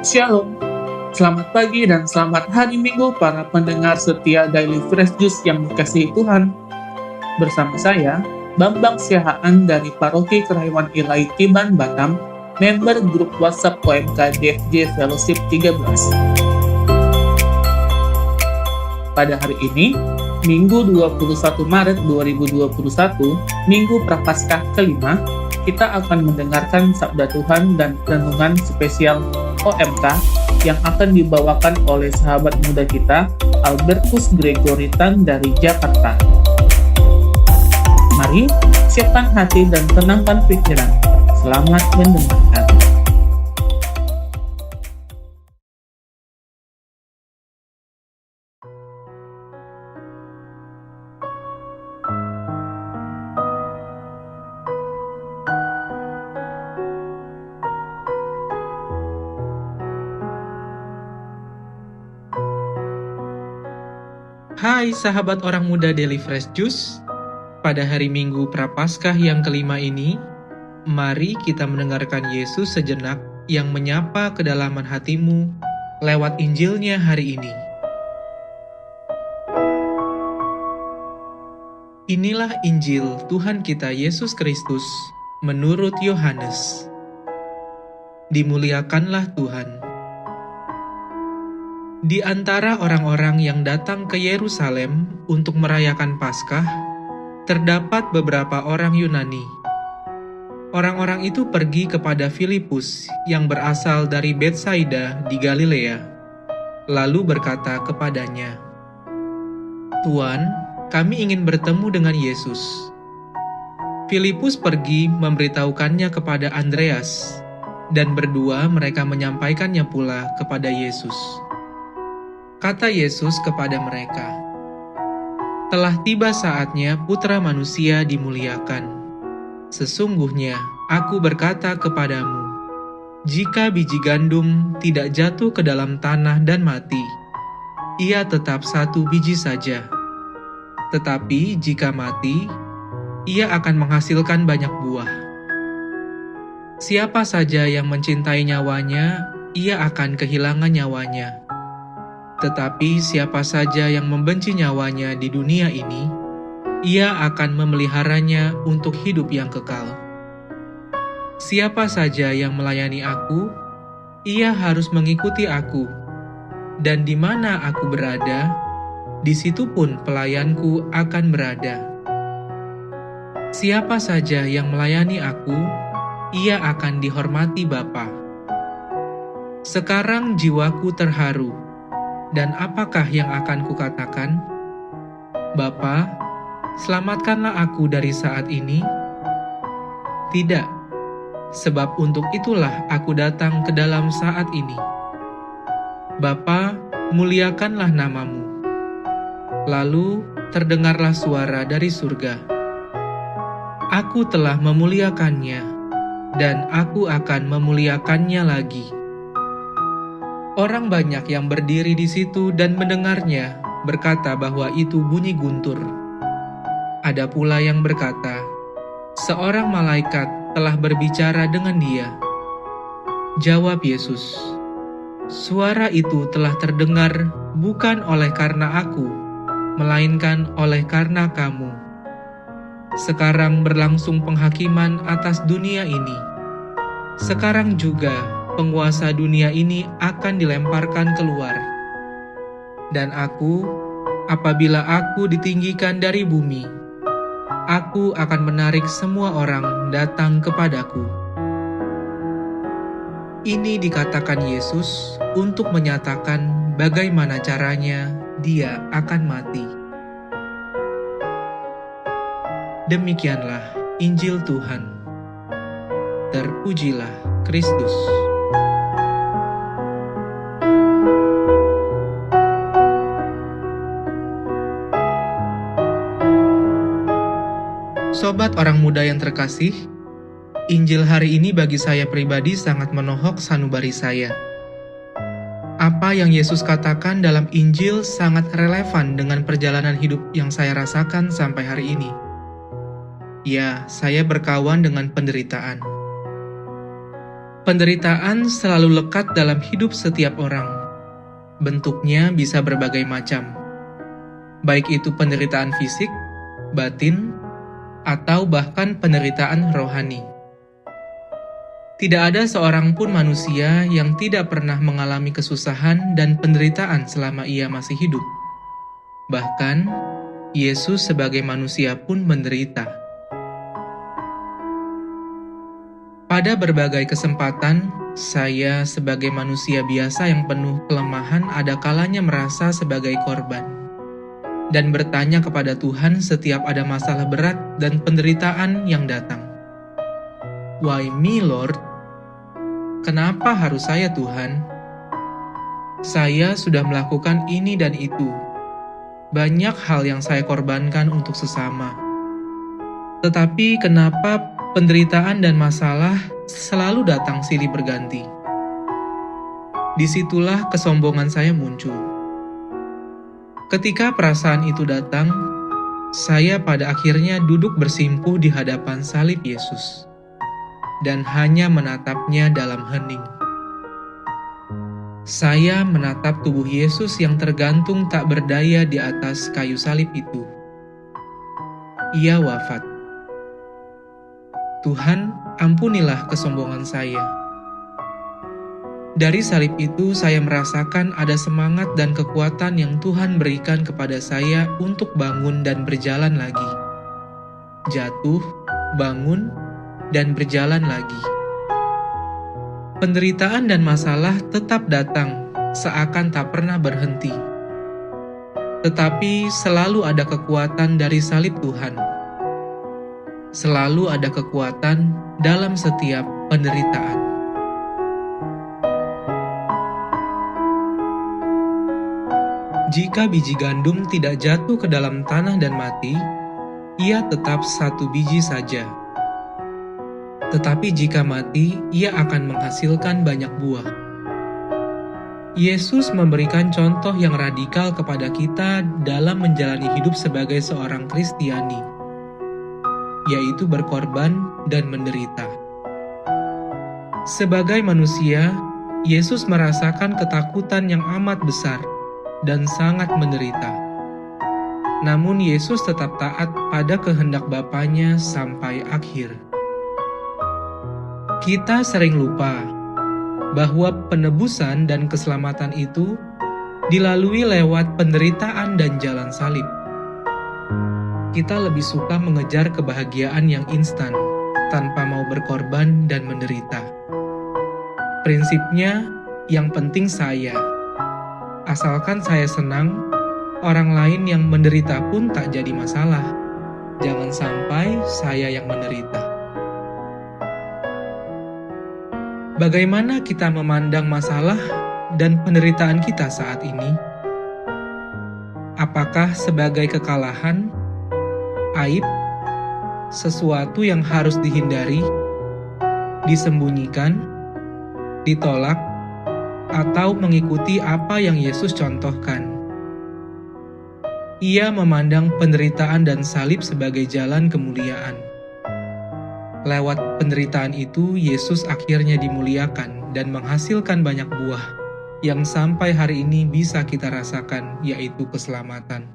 Shalom, selamat pagi dan selamat hari Minggu para pendengar setia Daily Fresh Juice yang dikasihi Tuhan. Bersama saya, Bambang Siahaan dari Paroki Kerahian Ilahi Tiban, Batam, member grup WhatsApp OMK DFJ Fellowship 13. Pada hari ini, Minggu 21 Maret 2021, Minggu Prapaskah kelima, kita akan mendengarkan Sabda Tuhan dan renungan spesial OMK yang akan dibawakan oleh sahabat muda kita, Albertus Gregory Tan dari Jakarta. Mari, siapkan hati dan tenangkan pikiran. Selamat mendengarkan. Hai sahabat orang muda Daily Fresh Juice. Pada hari Minggu Prapaskah yang kelima ini, mari kita mendengarkan Yesus sejenak yang menyapa kedalaman hatimu lewat Injilnya hari ini. Inilah Injil Tuhan kita Yesus Kristus menurut Yohanes. Dimuliakanlah Tuhan. Di antara orang-orang yang datang ke Yerusalem untuk merayakan Paskah, terdapat beberapa orang Yunani. Orang-orang itu pergi kepada Filipus yang berasal dari Betsaida di Galilea, lalu berkata kepadanya, "Tuan, kami ingin bertemu dengan Yesus." Filipus pergi memberitahukannya kepada Andreas, dan berdua mereka menyampaikannya pula kepada Yesus. Kata Yesus kepada mereka, "Telah tiba saatnya Putra Manusia dimuliakan. Sesungguhnya aku berkata kepadamu, jika biji gandum tidak jatuh ke dalam tanah dan mati, ia tetap satu biji saja. Tetapi jika mati, ia akan menghasilkan banyak buah. Siapa saja yang mencintai nyawanya, ia akan kehilangan nyawanya. Tetapi siapa saja yang membenci nyawanya di dunia ini, ia akan memeliharanya untuk hidup yang kekal. Siapa saja yang melayani aku, ia harus mengikuti aku, dan di mana aku berada, di situ pun pelayanku akan berada. Siapa saja yang melayani aku, ia akan dihormati Bapa. Sekarang jiwaku terharu. Dan apakah yang akan kukatakan? Bapa, selamatkanlah aku dari saat ini? Tidak, sebab untuk itulah aku datang ke dalam saat ini. Bapa, muliakanlah namamu." Lalu terdengarlah suara dari surga, "Aku telah memuliakannya, dan aku akan memuliakannya lagi." Orang banyak yang berdiri di situ dan mendengarnya berkata bahwa itu bunyi guntur. Ada pula yang berkata, "Seorang malaikat telah berbicara dengan dia." Jawab Yesus, "Suara itu telah terdengar bukan oleh karena aku, melainkan oleh karena kamu. Sekarang berlangsung penghakiman atas dunia ini. Sekarang juga penguasa dunia ini akan dilemparkan keluar. Dan aku, apabila aku ditinggikan dari bumi, aku akan menarik semua orang datang kepadaku." Ini dikatakan Yesus untuk menyatakan bagaimana caranya dia akan mati. Demikianlah Injil Tuhan. Terpujilah Kristus. Sobat orang muda yang terkasih, Injil hari ini bagi saya pribadi sangat menohok sanubari saya. Apa yang Yesus katakan dalam Injil sangat relevan dengan perjalanan hidup yang saya rasakan sampai hari ini. Ya, saya berkawan dengan penderitaan. Penderitaan selalu lekat dalam hidup setiap orang. Bentuknya bisa berbagai macam, baik itu penderitaan fisik, batin, atau bahkan penderitaan rohani. Tidak ada seorang pun manusia yang tidak pernah mengalami kesusahan dan penderitaan selama ia masih hidup. Bahkan, Yesus sebagai manusia pun menderita. Pada berbagai kesempatan, saya sebagai manusia biasa yang penuh kelemahan ada kalanya merasa sebagai korban dan bertanya kepada Tuhan setiap ada masalah berat dan penderitaan yang datang. Why me, Lord? Kenapa harus saya, Tuhan? Saya sudah melakukan ini dan itu. Banyak hal yang saya korbankan untuk sesama. Tetapi kenapa penderitaan dan masalah selalu datang silih berganti? Disitulah kesombongan saya muncul. Ketika perasaan itu datang, saya pada akhirnya duduk bersimpuh di hadapan salib Yesus dan hanya menatapnya dalam hening. Saya menatap tubuh Yesus yang tergantung tak berdaya di atas kayu salib itu. Ia wafat. Tuhan, ampunilah kesombongan saya. Dari salib itu saya merasakan ada semangat dan kekuatan yang Tuhan berikan kepada saya untuk bangun dan berjalan lagi. Jatuh, bangun, dan berjalan lagi. Penderitaan dan masalah tetap datang, seakan tak pernah berhenti. Tetapi selalu ada kekuatan dari salib Tuhan. Selalu ada kekuatan dalam setiap penderitaan. Jika biji gandum tidak jatuh ke dalam tanah dan mati, ia tetap satu biji saja. Tetapi jika mati, ia akan menghasilkan banyak buah. Yesus memberikan contoh yang radikal kepada kita dalam menjalani hidup sebagai seorang Kristiani, yaitu berkorban dan menderita. Sebagai manusia, Yesus merasakan ketakutan yang amat besar dan sangat menderita. Namun Yesus tetap taat pada kehendak Bapanya sampai akhir. Kita sering lupa bahwa penebusan dan keselamatan itu dilalui lewat penderitaan dan jalan salib. Kita lebih suka mengejar kebahagiaan yang instan, tanpa mau berkorban dan menderita. Prinsipnya, yang penting saya. Asalkan saya senang, orang lain yang menderita pun tak jadi masalah. Jangan sampai saya yang menderita. Bagaimana kita memandang masalah dan penderitaan kita saat ini? Apakah sebagai kekalahan, aib, sesuatu yang harus dihindari, disembunyikan, ditolak, atau mengikuti apa yang Yesus contohkan? Ia memandang penderitaan dan salib sebagai jalan kemuliaan. Lewat penderitaan itu, Yesus akhirnya dimuliakan dan menghasilkan banyak buah yang sampai hari ini bisa kita rasakan, yaitu keselamatan.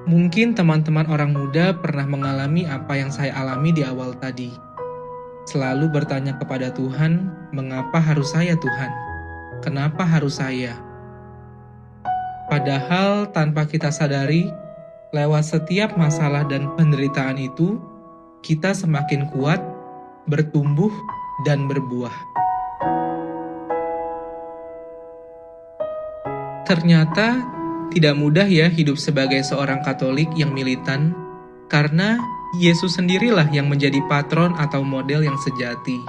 Mungkin teman-teman orang muda pernah mengalami apa yang saya alami di awal tadi. Selalu bertanya kepada Tuhan, mengapa harus saya Tuhan? Kenapa harus saya? Padahal tanpa kita sadari, lewat setiap masalah dan penderitaan itu, kita semakin kuat, bertumbuh, dan berbuah. Ternyata tidak mudah ya hidup sebagai seorang Katolik yang militan, karena Yesus sendirilah yang menjadi patron atau model yang sejati.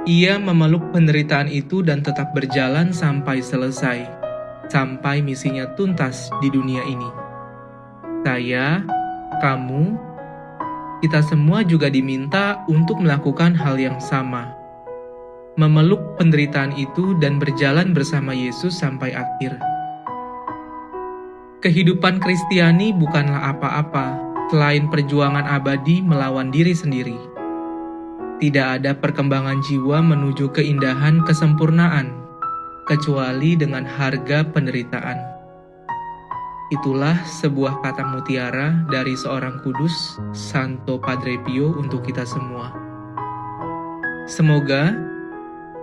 Ia memeluk penderitaan itu dan tetap berjalan sampai selesai, sampai misinya tuntas di dunia ini. Saya, kamu, kita semua juga diminta untuk melakukan hal yang sama, memeluk penderitaan itu dan berjalan bersama Yesus sampai akhir. Kehidupan Kristiani bukanlah apa-apa selain perjuangan abadi melawan diri sendiri. tidak ada perkembangan jiwa menuju keindahan kesempurnaan, kecuali dengan harga penderitaan. Itulah sebuah kata mutiara dari seorang kudus, Santo Padre Pio, untuk kita semua. Semoga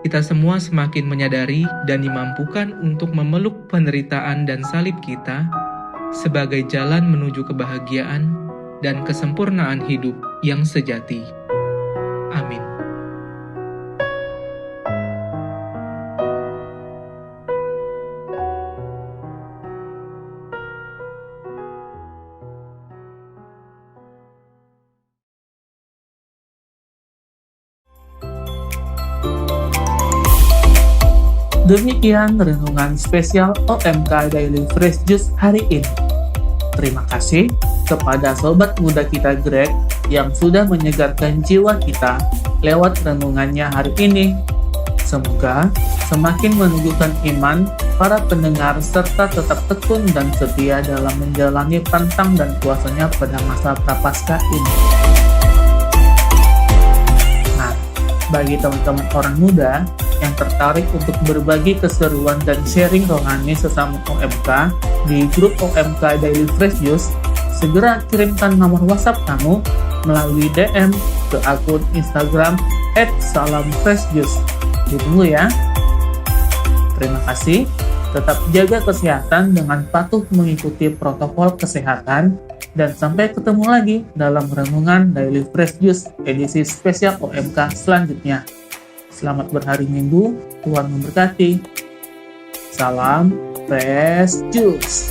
kita semua semakin menyadari dan dimampukan untuk memeluk penderitaan dan salib kita sebagai jalan menuju kebahagiaan dan kesempurnaan hidup yang sejati. Amin. Demikian renungan spesial OMK Daily Fresh Juice hari ini. Terima kasih kepada sobat muda kita Greg yang sudah menyegarkan jiwa kita lewat renungannya hari ini. Semoga semakin menunjukkan iman para pendengar serta tetap tekun dan setia dalam menjalani pantang dan puasanya pada masa Prapaskah ini. Nah, bagi teman-teman orang muda yang tertarik untuk berbagi keseruan dan sharing rohani sesama OMK di grup OMK Daily Fresh Juice, segera kirimkan nomor WhatsApp kamu melalui DM ke akun Instagram @salamfreshjuice. Ditunggu ya. Terima kasih. Tetap jaga kesehatan dengan patuh mengikuti protokol kesehatan, dan sampai ketemu lagi dalam renungan Daily Fresh Juice edisi spesial OMK selanjutnya. Selamat berhari Minggu, Tuhan memberkati. Salam Fresh Juice.